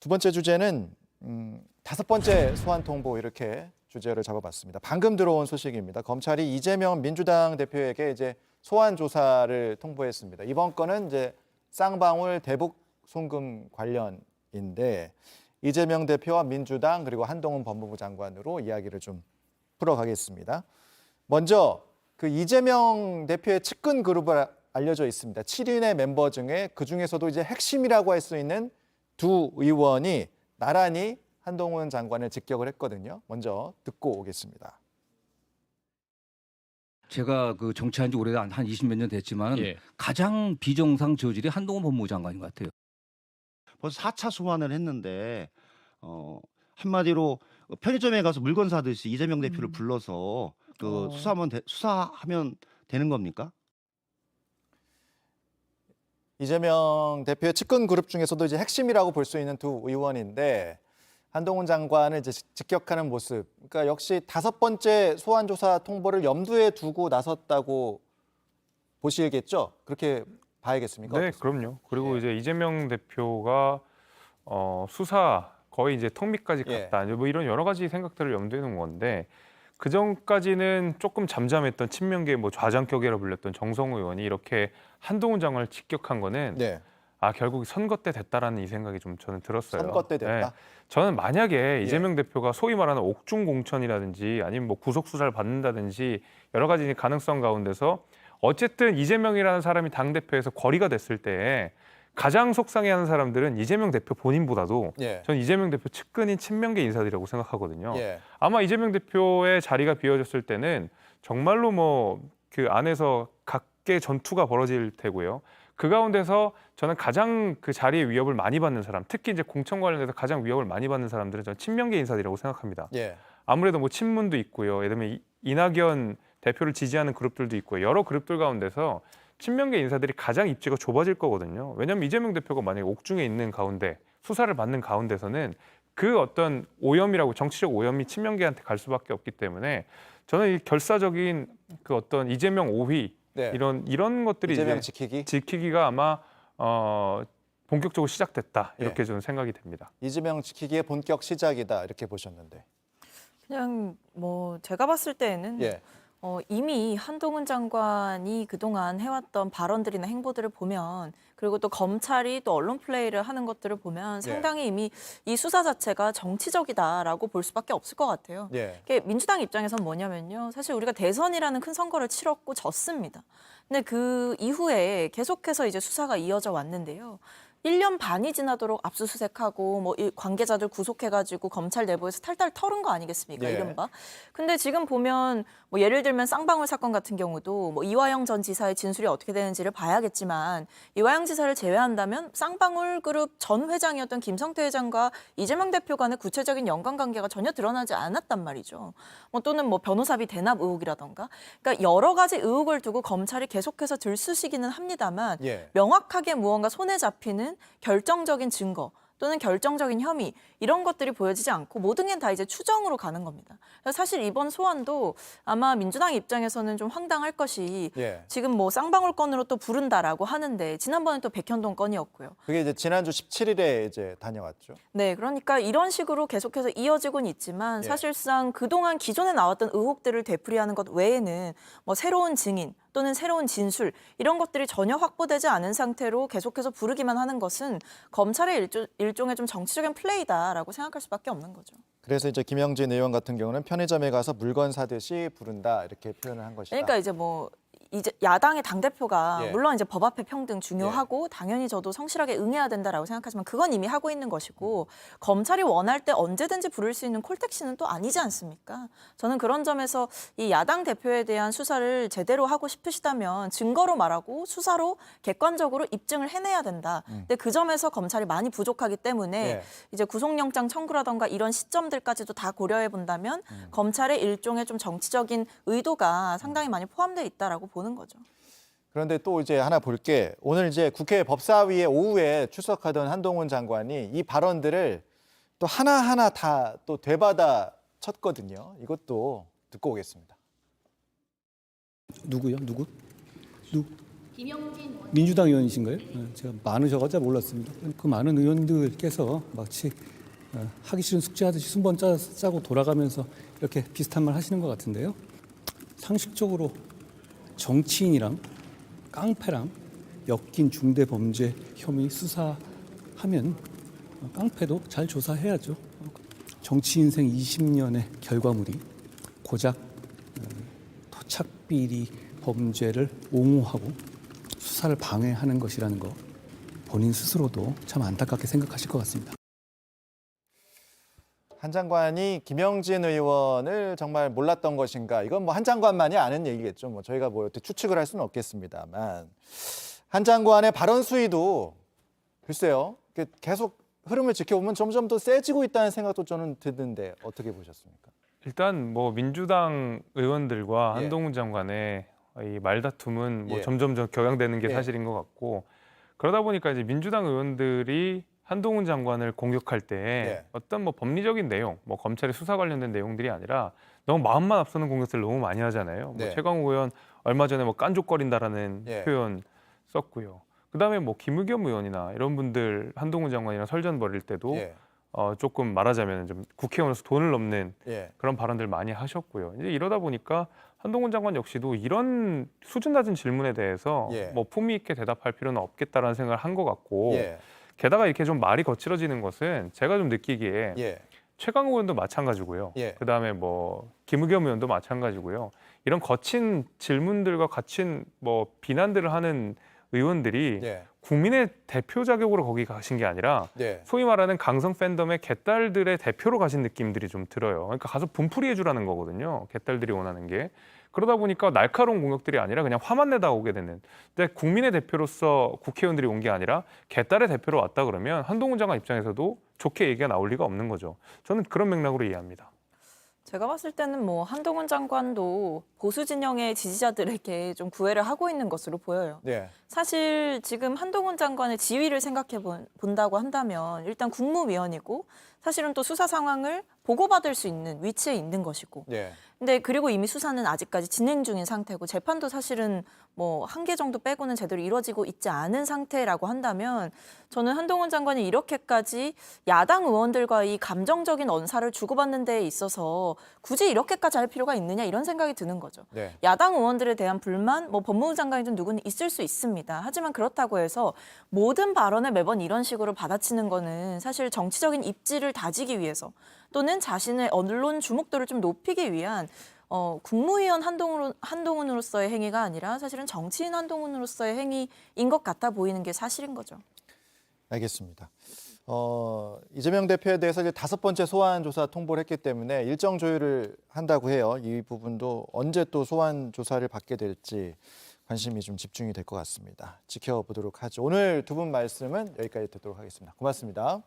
두 번째 주제는 다섯 번째 소환 통보 이렇게 주제를 잡아봤습니다. 방금 들어온 소식입니다. 검찰이 이재명 민주당 대표에게 이제 소환 조사를 통보했습니다. 이번 건은 이제 쌍방울 대북 송금 관련인데 이재명 대표와 민주당 그리고 한동훈 법무부 장관으로 이야기를 좀 풀어가겠습니다. 먼저 그 이재명 대표의 측근 그룹을 알려져 있습니다. 7인의 멤버 중에 그 중에서도 이제 핵심이라고 할 수 있는 두 의원이 나란히 한동훈 장관을 직격을 했거든요. 먼저 듣고 오겠습니다. 제가 그 정치한 지 오래한 한 20몇 년 됐지만 가장 비정상 저질이 한동훈 법무부 장관인 것 같아요. 벌써 4차 소환을 했는데 한마디로 편의점에 가서 물건 사듯이 이재명 대표를 불러서 그 수사하면 되는 겁니까? 이재명 대표의 측근 그룹 중에서도 이제 핵심이라고 볼 수 있는 두 의원인데 한동훈 장관을 이제 직격하는 모습. 그러니까 역시 다섯 번째 소환 조사 통보를 염두에 두고 나섰다고 보시겠죠? 그렇게 봐야겠습니까? 네, 어떻습니까? 그럼요. 그리고 이제 이재명 대표가 수사 거의 이제 턱밑까지 갔다. 뭐 이런 여러 가지 생각들을 염두에 놓은 건데 그 전까지는 조금 잠잠했던 친명계 뭐 좌장격이라 불렸던 정성호 의원이 이렇게 한동훈 장관을 직격한 거는 결국 선거 때 됐다라는 이 생각이 좀 저는 들었어요. 선거 때 됐다? 네. 저는 만약에 이재명 대표가 소위 말하는 옥중 공천이라든지 아니면 뭐 구속 수사를 받는다든지 여러 가지 가능성 가운데서 어쨌든 이재명이라는 사람이 당대표에서 거리가 됐을 때 가장 속상해하는 사람들은 이재명 대표 본인보다도 저는 이재명 대표 측근인 친명계 인사들이라고 생각하거든요. 아마 이재명 대표의 자리가 비워졌을 때는 정말로 뭐 그 안에서 각계 전투가 벌어질 테고요. 그 가운데서 저는 가장 그 자리에 위협을 많이 받는 사람, 특히 이제 공천 관련해서 가장 위협을 많이 받는 사람들은 저는 친명계 인사들이라고 생각합니다. 아무래도 뭐 친문도 있고요. 예를 들면 이낙연 대표를 지지하는 그룹들도 있고요. 여러 그룹들 가운데서 친명계 인사들이 가장 입지가 좁아질 거거든요. 왜냐하면 이재명 대표가 만약에 옥중에 있는 가운데 수사를 받는 가운데서는 그 어떤 오염이라고 정치적 오염이 친명계한테 갈 수밖에 없기 때문에 저는 이 결사적인 그 어떤 이재명 오휘 이런 것들이 이재명 이제 지키기가 아마 본격적으로 시작됐다 이렇게 저는 생각이 됩니다. 이재명 지키기의 본격 시작이다 이렇게 보셨는데. 그냥 뭐 제가 봤을 때에는 이미 한동훈 장관이 그동안 해왔던 발언들이나 행보들을 보면 그리고 또 검찰이 또 언론 플레이를 하는 것들을 보면 상당히 이미 이 수사 자체가 정치적이다라고 볼 수밖에 없을 것 같아요. 이게 민주당 입장에선 뭐냐면요. 사실 우리가 대선이라는 큰 선거를 치렀고 졌습니다. 근데 그 이후에 계속해서 이제 수사가 이어져 왔는데요. 1년 반이 지나도록 압수수색하고 뭐 관계자들 구속해가지고 검찰 내부에서 탈탈 털은 거 아니겠습니까? 이른바. 근데 지금 보면 뭐 예를 들면 쌍방울 사건 같은 경우도 뭐 이화영 전 지사의 진술이 어떻게 되는지를 봐야겠지만 이화영 지사를 제외한다면 쌍방울 그룹 전 회장이었던 김성태 회장과 이재명 대표 간의 구체적인 연관관계가 전혀 드러나지 않았단 말이죠. 뭐 또는 뭐 변호사비 대납 의혹이라던가. 그러니까 여러 가지 의혹을 두고 검찰이 계속해서 들쑤시기는 합니다만 명확하게 무언가 손에 잡히는 결정적인 증거 또는 결정적인 혐의 이런 것들이 보여지지 않고 모든 게 다 이제 추정으로 가는 겁니다. 사실 이번 소환도 아마 민주당 입장에서는 좀 황당할 것이 지금 뭐 쌍방울 건으로 또 부른다라고 하는데 지난번에 또 백현동 건이었고요. 그게 이제 지난주 17일에 이제 다녀왔죠. 네, 그러니까 이런 식으로 계속해서 이어지고는 있지만 사실상 그동안 기존에 나왔던 의혹들을 되풀이하는 것 외에는 뭐 새로운 증인 또는 새로운 진술 이런 것들이 전혀 확보되지 않은 상태로 계속해서 부르기만 하는 것은 검찰의 일종의 좀 정치적인 플레이다라고 생각할 수밖에 없는 거죠. 그래서 이제 김영진 의원 같은 경우는 편의점에 가서 물건 사듯이 부른다 이렇게 표현을 한 것이다. 그러니까 이제 야당의 당대표가 물론 이제 법 앞에 평등 중요하고 당연히 저도 성실하게 응해야 된다라고 생각하지만 그건 이미 하고 있는 것이고 검찰이 원할 때 언제든지 부를 수 있는 콜택시는 또 아니지 않습니까? 저는 그런 점에서 이 야당 대표에 대한 수사를 제대로 하고 싶으시다면 증거로 말하고 수사로 객관적으로 입증을 해내야 된다. 근데 그 점에서 검찰이 많이 부족하기 때문에 이제 구속영장 청구라던가 이런 시점들까지도 다 고려해 본다면 검찰의 일종의 좀 정치적인 의도가 상당히 많이 포함되어 있다라고 보는 거죠. 그런데 또 이제 하나 볼 게 오늘 이제 국회 법사위에 오후에 출석하던 한동훈 장관이 이 발언들을 또 하나하나 다 또 되받아 쳤거든요. 이것도 듣고 오겠습니다. 누구요? 누구? 민주당 의원이신가요? 제가 많으셔가지고 잘 몰랐습니다. 그 많은 의원들께서 마치 하기 싫은 숙제하듯이 순번 짜고 돌아가면서 이렇게 비슷한 말 하시는 것 같은데요. 상식적으로 정치인이랑 깡패랑 엮인 중대범죄 혐의 수사하면 깡패도 잘 조사해야죠. 정치 인생 20년의 결과물이 고작 토착비리 범죄를 옹호하고 수사를 방해하는 것이라는 거 본인 스스로도 참 안타깝게 생각하실 것 같습니다. 한 장관이 김영진 의원을 정말 몰랐던 것인가? 이건 뭐 한 장관만이 아는 얘기겠죠. 뭐 저희가 뭐 어떻게 추측을 할 수는 없겠습니다만 한 장관의 발언 수위도 글쎄요. 계속 흐름을 지켜보면 점점 더 세지고 있다는 생각도 저는 드는데 어떻게 보셨습니까? 일단 뭐 민주당 의원들과 예. 한동훈 장관의 이 말다툼은 뭐 예. 점점 격양되는 게 예. 사실인 것 같고 그러다 보니까 이제 민주당 의원들이 한동훈 장관을 공격할 때 예. 어떤 뭐 법리적인 내용, 뭐 검찰의 수사 관련된 내용들이 아니라 너무 마음만 앞서는 공격들을 너무 많이 하잖아요. 네. 뭐 최강욱 의원 얼마 전에 뭐 깐족거린다라는 예. 표현 썼고요. 그다음에 뭐 김의겸 의원이나 이런 분들 한동훈 장관이랑 설전 벌일 때도 예. 조금 말하자면 좀 국회의원으로서 돈을 넘는 예. 그런 발언들 많이 하셨고요. 이제 이러다 보니까 한동훈 장관 역시도 이런 수준 낮은 질문에 대해서 예. 뭐 품위 있게 대답할 필요는 없겠다라는 생각을 한 것 같고 예. 게다가 이렇게 좀 말이 거칠어지는 것은 제가 좀 느끼기에 예. 최강욱 의원도 마찬가지고요. 예. 그다음에 뭐 김의겸 의원도 마찬가지고요. 이런 거친 질문들과 거친 뭐 비난들을 하는 의원들이 예. 국민의 대표 자격으로 거기 가신 게 아니라 예. 소위 말하는 강성 팬덤의 개딸들의 대표로 가신 느낌들이 좀 들어요. 그러니까 가서 분풀이 해주라는 거거든요. 개딸들이 원하는 게. 그러다 보니까 날카로운 공격들이 아니라 그냥 화만 내다 오게 되는. 근데 국민의 대표로서 국회의원들이 온 게 아니라 개딸의 대표로 왔다 그러면 한동훈 장관 입장에서도 좋게 얘기가 나올 리가 없는 거죠. 저는 그런 맥락으로 이해합니다. 제가 봤을 때는 뭐 한동훈 장관도 보수 진영의 지지자들에게 좀 구애를 하고 있는 것으로 보여요. 예. 사실 지금 한동훈 장관의 지위를 생각해 본다고 한다면 일단 국무위원이고 사실은 또 수사 상황을 보고받을 수 있는 위치에 있는 것이고 예. 근데 그리고 이미 수사는 아직까지 진행 중인 상태고 재판도 사실은 뭐 한 개 정도 빼고는 제대로 이루어지고 있지 않은 상태라고 한다면 저는 한동훈 장관이 이렇게까지 야당 의원들과의 감정적인 언사를 주고받는 데에 있어서 굳이 이렇게까지 할 필요가 있느냐 이런 생각이 드는 거죠. 네. 야당 의원들에 대한 불만, 뭐 법무부 장관이든 누구는 있을 수 있습니다. 하지만 그렇다고 해서 모든 발언을 매번 이런 식으로 받아치는 거는 사실 정치적인 입지를 다지기 위해서 또는 자신의 언론 주목도를 좀 높이기 위한 국무위원 한동훈으로서의 행위가 아니라 사실은 정치인 한동훈으로서의 행위인 것 같아 보이는 게 사실인 거죠. 알겠습니다. 이재명 대표에 대해서 이제 5번째 소환 조사 통보를 했기 때문에 일정 조율을 한다고 해요. 이 부분도 언제 또 소환 조사를 받게 될지 관심이 좀 집중이 될 것 같습니다. 지켜보도록 하죠. 오늘 두 분 말씀은 여기까지 듣도록 하겠습니다. 고맙습니다.